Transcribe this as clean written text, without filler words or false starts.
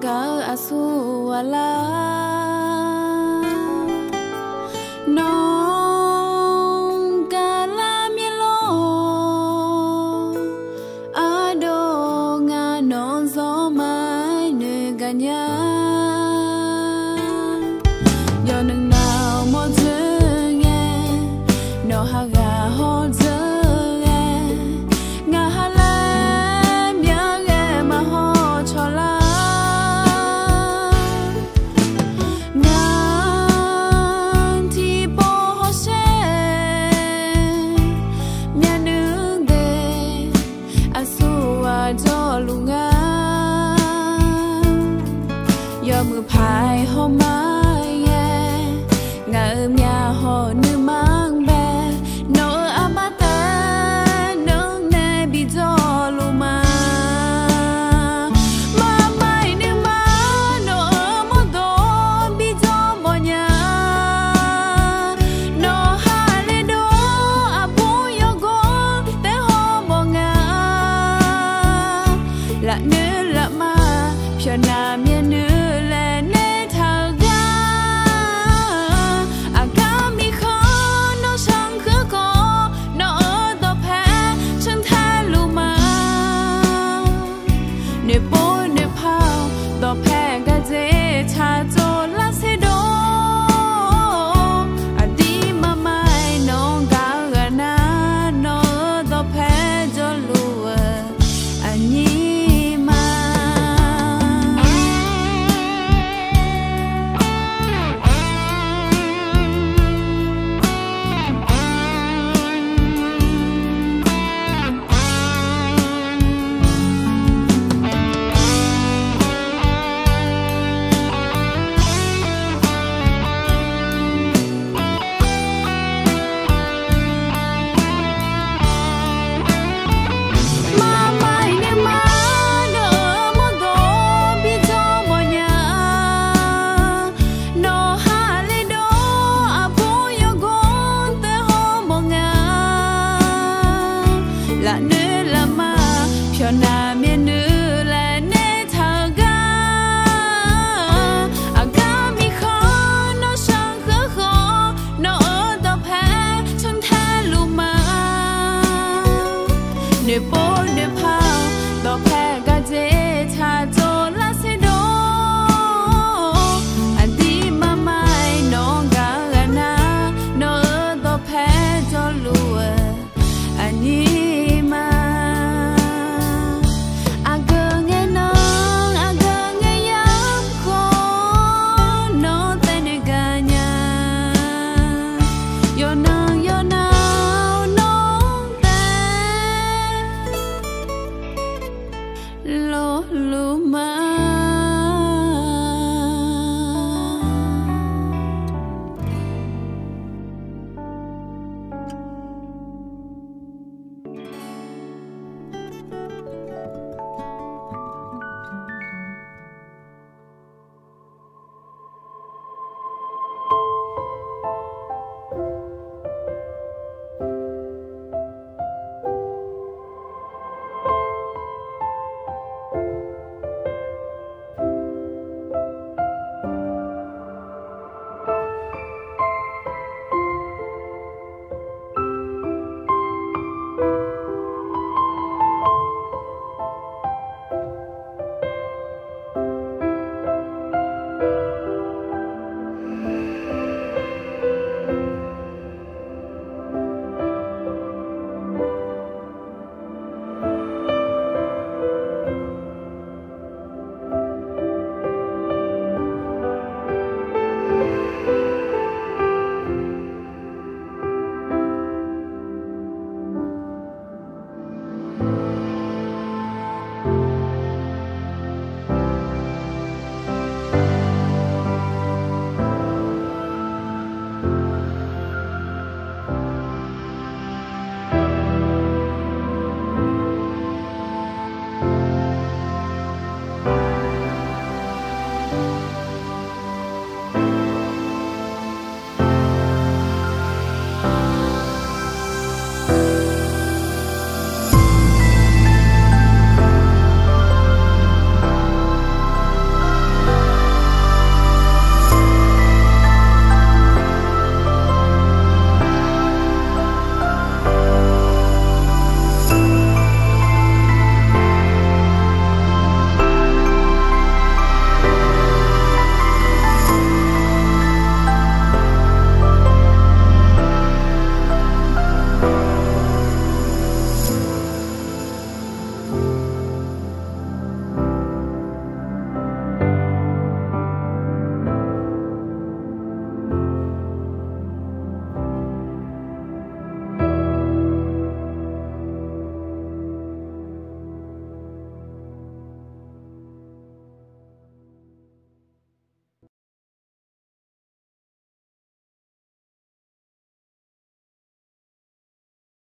ga asu wala nong kala mielo ado nga non zo mai ne ganya yo nang nào mo zunge no ha ga ho zunge nga ha la mya ge ma ho chola ngan ti po ho se mya nu de asu wa jo lu nga yo mu phai ho ma ngờ nhà hồ nữ mang bè nô amata nông nè bị gió lù mà mai nữ má nô mô đô bị gió bò nhà nô hà lê đô à bố yo gô té hô bò ngà lạ nữ lạ ma phía nam miền nữ lệ nê thao lạ nữ là ma phía nam miền nữ là nê thà ga à ga mi khó nó sang khứ khó nó ở tập hè trong thế lù mà nê bố nê phao tập hè ga dễ thà cho lá xe đô anh đi mà mai nó ga na nó ở tập hè cho lùa anh đi lo lu ma